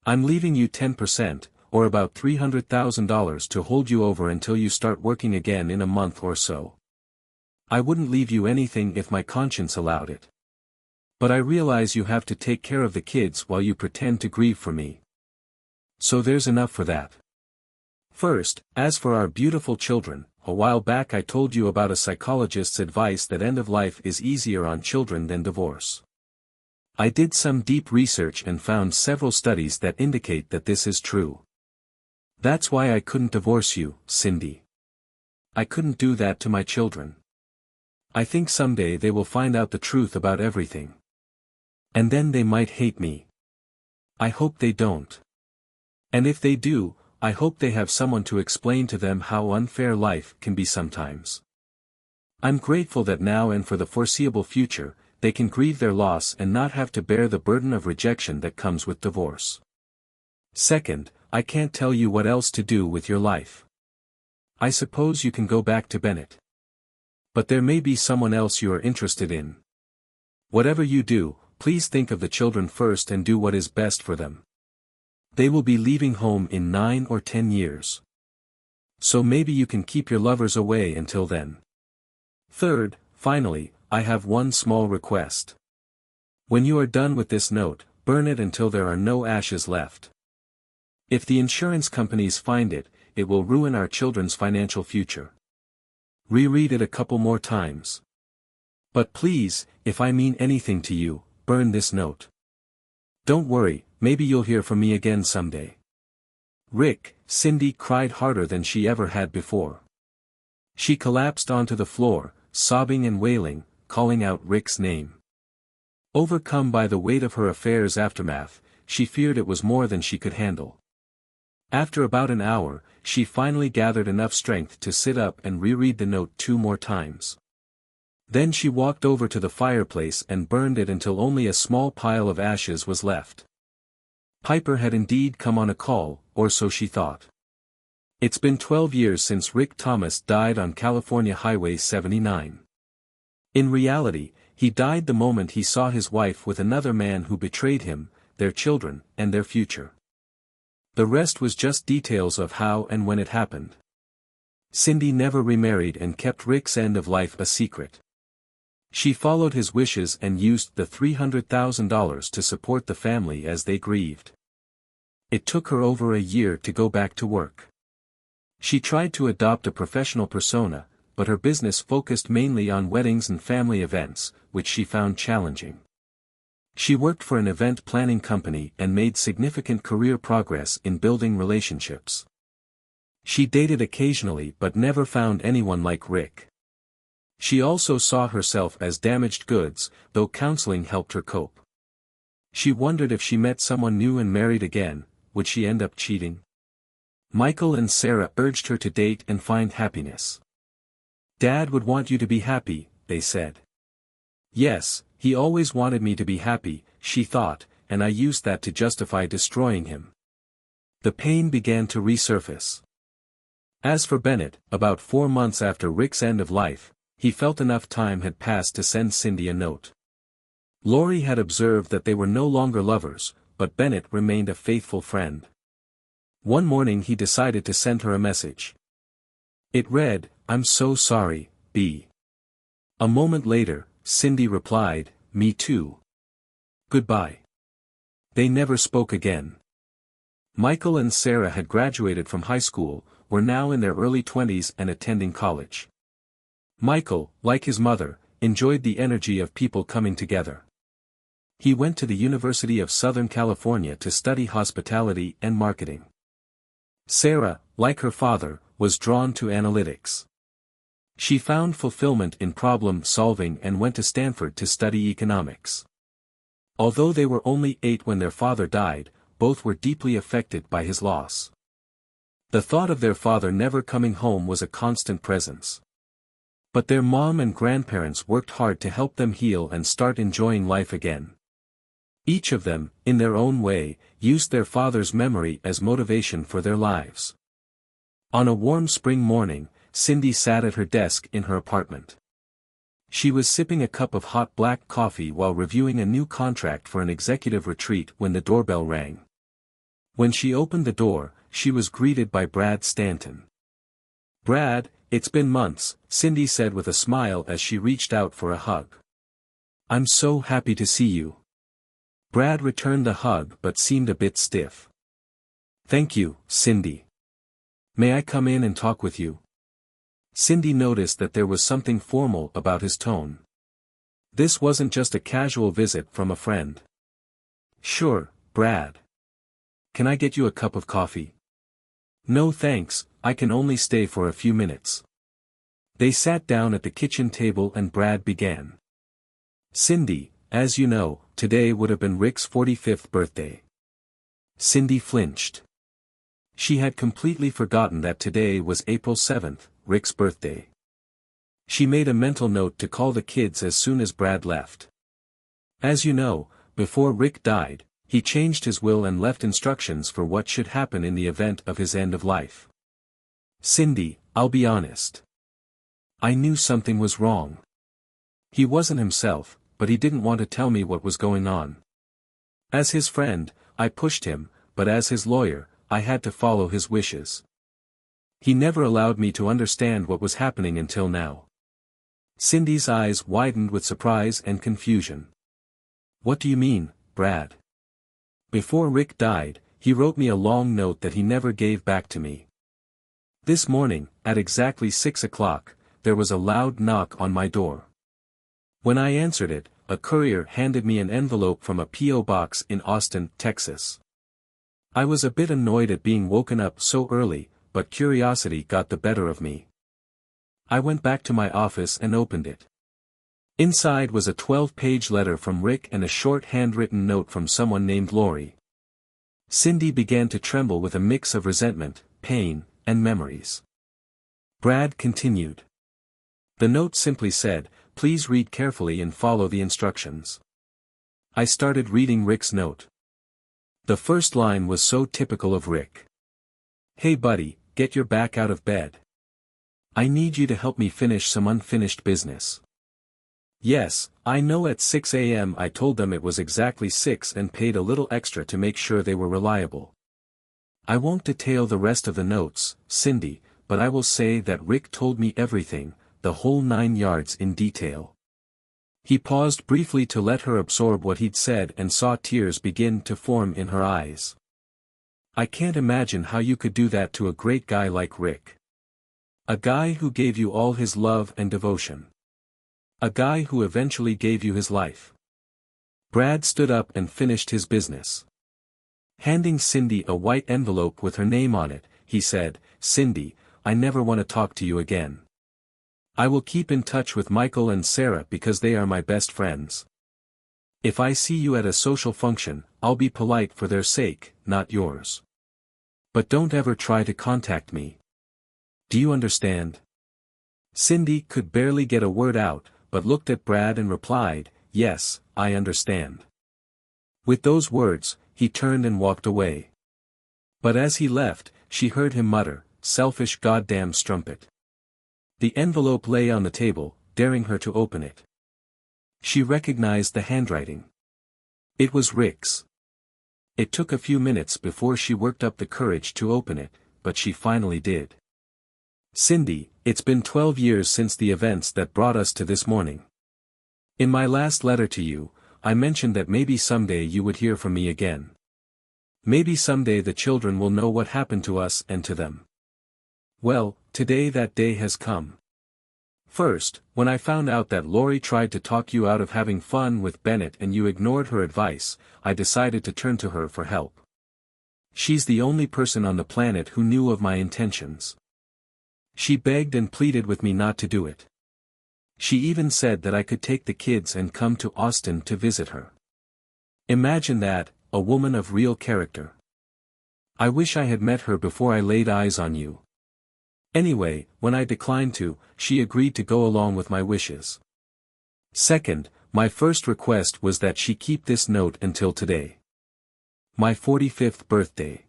S1: I'm leaving you 10%, or about $300,000 to hold you over until you start working again in a month or so. I wouldn't leave you anything if my conscience allowed it. But I realize you have to take care of the kids while you pretend to grieve for me. So there's enough for that. First, as for our beautiful children, a while back I told you about a psychologist's advice that end of life is easier on children than divorce. I did some deep research and found several studies that indicate that this is true. That's why I couldn't divorce you, Cindy. I couldn't do that to my children. I think someday they will find out the truth about everything. And then they might hate me. I hope they don't. And if they do, I hope they have someone to explain to them how unfair life can be sometimes. I'm grateful that now and for the foreseeable future, they can grieve their loss and not have to bear the burden of rejection that comes with divorce. Second, I can't tell you what else to do with your life. I suppose you can go back to Bennett. But there may be someone else you are interested in. Whatever you do, please think of the children first and do what is best for them. They will be leaving home in 9 or 10 years. So maybe you can keep your lovers away until then. Third, finally, I have one small request. When you are done with this note, burn it until there are no ashes left. If the insurance companies find it, it will ruin our children's financial future. Reread it a couple more times. But please, if I mean anything to you, burn this note. Don't worry, maybe you'll hear from me again someday. Rick, Cindy cried harder than she ever had before. She collapsed onto the floor, sobbing and wailing, calling out Rick's name. Overcome by the weight of her affair's aftermath, she feared it was more than she could handle. After about an hour, she finally gathered enough strength to sit up and reread the note 2 more times. Then she walked over to the fireplace and burned it until only a small pile of ashes was left. Piper had indeed come on a call, or so she thought. It's been 12 years since Rick Thomas died on California Highway 79. In reality, he died the moment he saw his wife with another man who betrayed him, their children, and their future. The rest was just details of how and when it happened. Cindy never remarried and kept Rick's end of life a secret. She followed his wishes and used the $300,000 to support the family as they grieved. It took her over a year to go back to work. She tried to adopt a professional persona, but her business focused mainly on weddings and family events, which she found challenging. She worked for an event planning company and made significant career progress in building relationships. She dated occasionally but never found anyone like Rick. She also saw herself as damaged goods, though counseling helped her cope. She wondered if she met someone new and married again, would she end up cheating? Michael and Sarah urged her to date and find happiness. Dad would want you to be happy, they said. Yes, he always wanted me to be happy, she thought, and I used that to justify destroying him. The pain began to resurface. As for Bennett, about 4 months after Rick's end of life, he felt enough time had passed to send Cindy a note. Lori had observed that they were no longer lovers, but Bennett remained a faithful friend. One morning he decided to send her a message. It read, "I'm so sorry, B." A moment later, Cindy replied, "Me too. Goodbye." They never spoke again. Michael and Sarah had graduated from high school, were now in their early 20s and attending college. Michael, like his mother, enjoyed the energy of people coming together. He went to the University of Southern California to study hospitality and marketing. Sarah, like her father, was drawn to analytics. She found fulfillment in problem-solving and went to Stanford to study economics. Although they were only 8 when their father died, both were deeply affected by his loss. The thought of their father never coming home was a constant presence. But their mom and grandparents worked hard to help them heal and start enjoying life again. Each of them, in their own way, used their father's memory as motivation for their lives. On a warm spring morning, Cindy sat at her desk in her apartment. She was sipping a cup of hot black coffee while reviewing a new contract for an executive retreat when the doorbell rang. When she opened the door, she was greeted by Brad Stanton. "Brad, it's been months," Cindy said with a smile as she reached out for a hug. "I'm so happy to see you." Brad returned the hug but seemed a bit stiff. "Thank you, Cindy. May I come in and talk with you?" Cindy noticed that there was something formal about his tone. This wasn't just a casual visit from a friend. "Sure, Brad. Can I get you a cup of coffee?" "No thanks, I can only stay for a few minutes." They sat down at the kitchen table and Brad began. "Cindy, as you know, today would have been Rick's 45th birthday." Cindy flinched. She had completely forgotten that today was April 7th, Rick's birthday. She made a mental note to call the kids as soon as Brad left. "As you know, before Rick died, he changed his will and left instructions for what should happen in the event of his end of life. Cindy, I'll be honest. I knew something was wrong. He wasn't himself, but he didn't want to tell me what was going on. As his friend, I pushed him, but as his lawyer, I had to follow his wishes. He never allowed me to understand what was happening until now." Cindy's eyes widened with surprise and confusion. "What do you mean, Brad? Before Rick died, He wrote me a long note that he never gave back to me. This morning, at exactly 6 o'clock, there was a loud knock on my door. When I answered it, a courier handed me an envelope from a P.O. box in Austin, Texas. I was a bit annoyed at being woken up so early, but curiosity got the better of me. I went back to my office and opened it. Inside was a 12-page letter from Rick and a short handwritten note from someone named Lori. Cindy began to tremble with a mix of resentment, pain, and memories. Brad continued. The note simply said, "Please read carefully and follow the instructions." I started reading Rick's note. The first line was so typical of Rick. "Hey buddy, get your back out of bed. I need you to help me finish some unfinished business." Yes, I know at 6 a.m. I told them it was exactly 6 and paid a little extra to make sure they were reliable. I won't detail the rest of the notes, Cindy, but I will say that Rick told me everything, the whole 9 yards in detail. He paused briefly to let her absorb what he'd said and saw tears begin to form in her eyes. "I can't imagine how you could do that to a great guy like Rick. A guy who gave you all his love and devotion. A guy who eventually gave you his life." Brad stood up and finished his business. Handing Cindy a white envelope with her name on it, he said, "Cindy, I never want to talk to you again. I will keep in touch with Michael and Sarah because they are my best friends. If I see you at a social function, I'll be polite for their sake, not yours. But don't ever try to contact me. Do you understand?" Cindy could barely get a word out, but looked at Brad and replied, "Yes, I understand." With those words, he turned and walked away. But as he left, she heard him mutter, "Selfish goddamn strumpet." The envelope lay on the table, daring her to open it. She recognized the handwriting. It was Rick's. It took a few minutes before she worked up the courage to open it, but she finally did. "Cindy, it's been 12 years since the events that brought us to this morning. In my last letter to you, I mentioned that maybe someday you would hear from me again. Maybe someday the children will know what happened to us and to them. Well, today that day has come. First, when I found out that Lori tried to talk you out of having fun with Bennett and you ignored her advice, I decided to turn to her for help. She's the only person on the planet who knew of my intentions. She begged and pleaded with me not to do it. She even said that I could take the kids and come to Austin to visit her. Imagine that, a woman of real character. I wish I had met her before I laid eyes on you. Anyway, when I declined to, she agreed to go along with my wishes. Second, my first request was that she keep this note until today. My 45th birthday.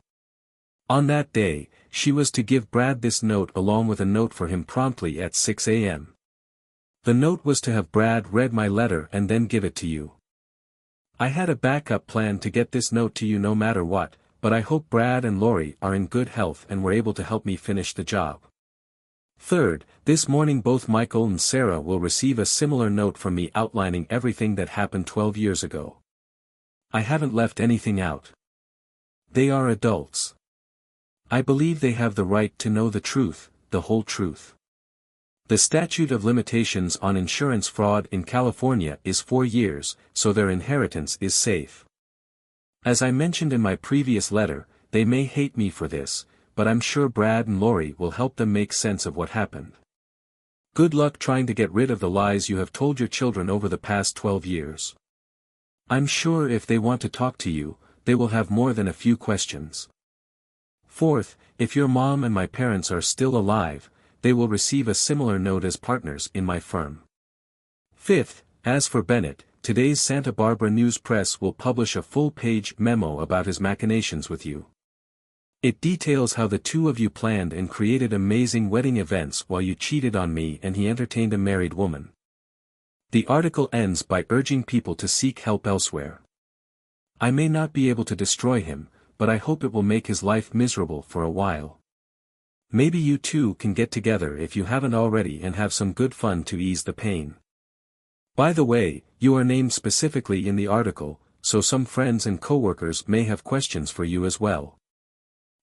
S1: On that day, she was to give Brad this note along with a note for him promptly at 6 a.m. The note was to have Brad read my letter and then give it to you. I had a backup plan to get this note to you no matter what, but I hope Brad and Lori are in good health and were able to help me finish the job. Third, this morning both Michael and Sarah will receive a similar note from me outlining everything that happened 12 years ago. I haven't left anything out. They are adults. I believe they have the right to know the truth, the whole truth. The statute of limitations on insurance fraud in California is 4 years, so their inheritance is safe. As I mentioned in my previous letter, they may hate me for this, but I'm sure Brad and Lori will help them make sense of what happened. Good luck trying to get rid of the lies you have told your children over the past 12 years. I'm sure if they want to talk to you, they will have more than a few questions. Fourth, if your mom and my parents are still alive, they will receive a similar note as partners in my firm. Fifth, as for Bennett, today's Santa Barbara News Press will publish a full-page memo about his machinations with you. It details how the two of you planned and created amazing wedding events while you cheated on me and he entertained a married woman. The article ends by urging people to seek help elsewhere. I may not be able to destroy him, but I hope it will make his life miserable for a while. Maybe you two can get together if you haven't already and have some good fun to ease the pain. By the way, you are named specifically in the article, so some friends and coworkers may have questions for you as well.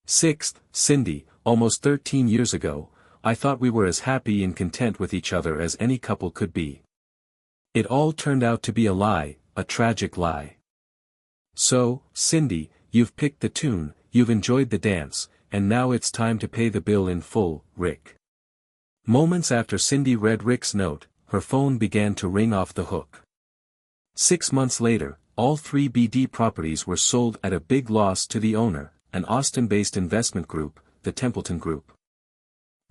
S1: 6th, Cindy, almost 13 years ago, I thought we were as happy and content with each other as any couple could be. It all turned out to be a lie, a tragic lie. So, Cindy, you've picked the tune, you've enjoyed the dance, and now it's time to pay the bill in full, Rick. Moments after Cindy read Rick's note, her phone began to ring off the hook. 6 months later, all 3 BD properties were sold at a big loss to the owner, an Austin-based investment group, the Templeton Group.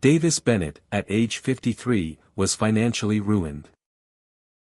S1: Davis Bennett, at age 53, was financially ruined.